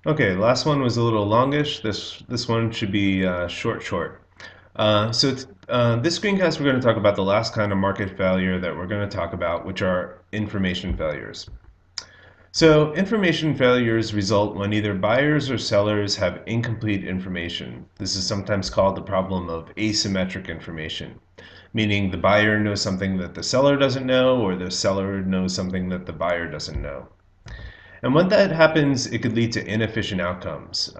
Okay, last one was a little longish. This one should be short. This screencast, we're going to talk about the last kind of market failure that we're going to talk about, which are information failures. So information failures result when either buyers or sellers have incomplete information. This is sometimes called the problem of asymmetric information, meaning the buyer knows something that the seller doesn't know, or the seller knows something that the buyer doesn't know. And when that happens, it could lead to inefficient outcomes.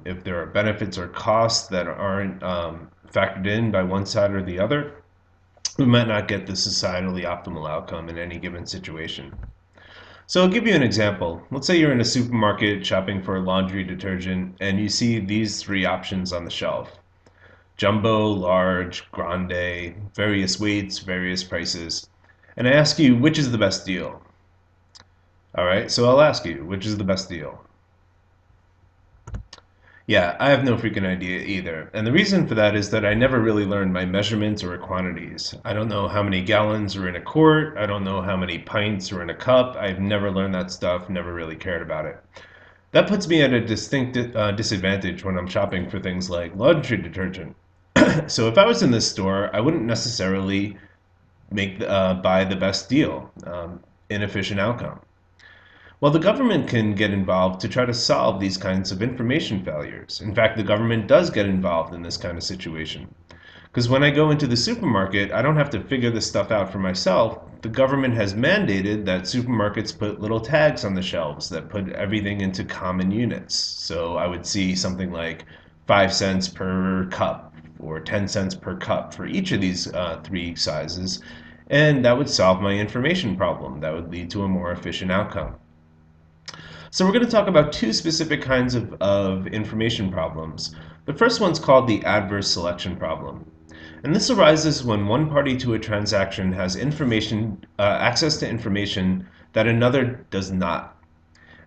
If there are benefits or costs that aren't factored in by one side or the other, we might not get the societally optimal outcome in any given situation. So I'll give you an example. Let's say you're in a supermarket shopping for laundry detergent and you see these three options on the shelf: jumbo, large, grande, various weights, various prices. And I ask you, which is the best deal? All right, so I'll ask you, which is the best deal? Yeah, I have no freaking idea either. And the reason for that is that I never really learned my measurements or quantities. I don't know how many gallons are in a quart. I don't know how many pints are in a cup. I've never learned that stuff, never really cared about it. That puts me at a distinct disadvantage when I'm shopping for things like laundry detergent. So if I was in this store, I wouldn't necessarily buy the best deal. Inefficient outcome. Well, the government can get involved to try to solve these kinds of information failures. In fact, the government does get involved in this kind of situation. Because when I go into the supermarket, I don't have to figure this stuff out for myself. The government has mandated that supermarkets put little tags on the shelves that put everything into common units. So I would see something like 5 cents per cup or 10 cents per cup for each of these three sizes. And that would solve my information problem. That would lead to a more efficient outcome. So we're going to talk about two specific kinds of information problems. The first one's called the adverse selection problem. And this arises when one party to a transaction has access to information that another does not.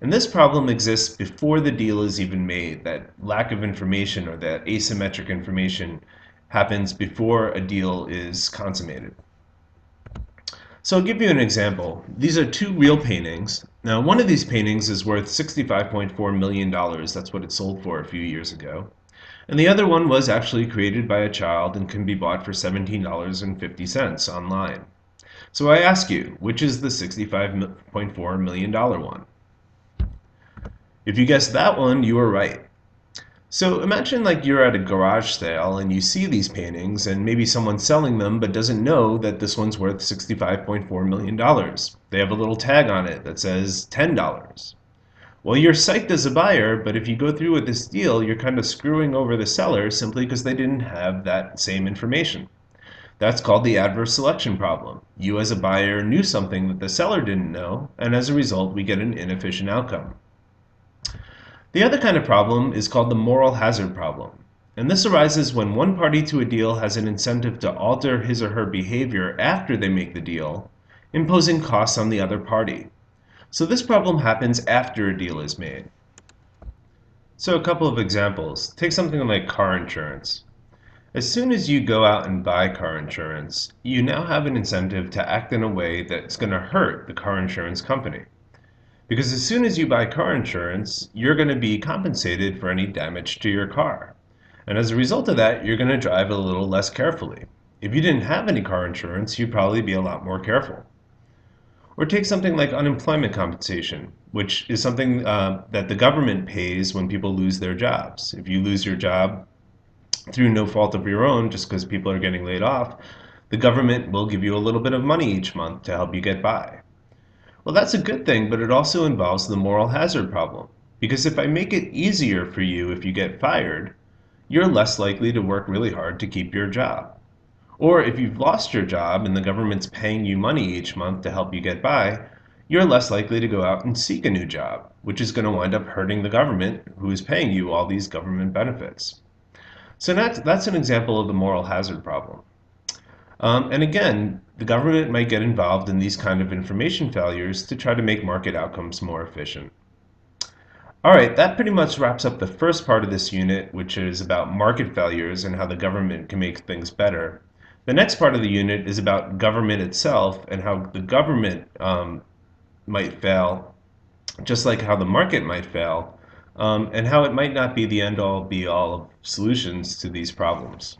And this problem exists before the deal is even made. That lack of information or that asymmetric information happens before a deal is consummated. So I'll give you an example. These are two real paintings. Now, one of these paintings is worth $65.4 million. That's what it sold for a few years ago. And the other one was actually created by a child and can be bought for $17.50 online. So I ask you, which is the $65.4 million one? If you guessed that one, you were right. So imagine like you're at a garage sale and you see these paintings and maybe someone's selling them but doesn't know that this one's worth $65.4 million. They have a little tag on it that says $10. Well, you're psyched as a buyer, but if you go through with this deal, you're kind of screwing over the seller simply because they didn't have that same information. That's called the adverse selection problem. You as a buyer knew something that the seller didn't know, and as a result, we get an inefficient outcome. The other kind of problem is called the moral hazard problem. And this arises when one party to a deal has an incentive to alter his or her behavior after they make the deal, imposing costs on the other party. So this problem happens after a deal is made. So a couple of examples. Take something like car insurance. As soon as you go out and buy car insurance, you now have an incentive to act in a way that's going to hurt the car insurance company. Because as soon as you buy car insurance, you're going to be compensated for any damage to your car. And as a result of that, you're going to drive a little less carefully. If you didn't have any car insurance, you'd probably be a lot more careful. Or take something like unemployment compensation, which is something that the government pays when people lose their jobs. If you lose your job through no fault of your own, just because people are getting laid off, the government will give you a little bit of money each month to help you get by. Well, that's a good thing, but it also involves the moral hazard problem. Because if I make it easier for you if you get fired, you're less likely to work really hard to keep your job. Or if you've lost your job and the government's paying you money each month to help you get by, you're less likely to go out and seek a new job, which is going to wind up hurting the government who is paying you all these government benefits. So that's an example of the moral hazard problem. And again, the government might get involved in these kind of information failures to try to make market outcomes more efficient. All right, that pretty much wraps up the first part of this unit, which is about market failures and how the government can make things better. The next part of the unit is about government itself and how the government might fail, just like how the market might fail, and how it might not be the end all be all of solutions to these problems.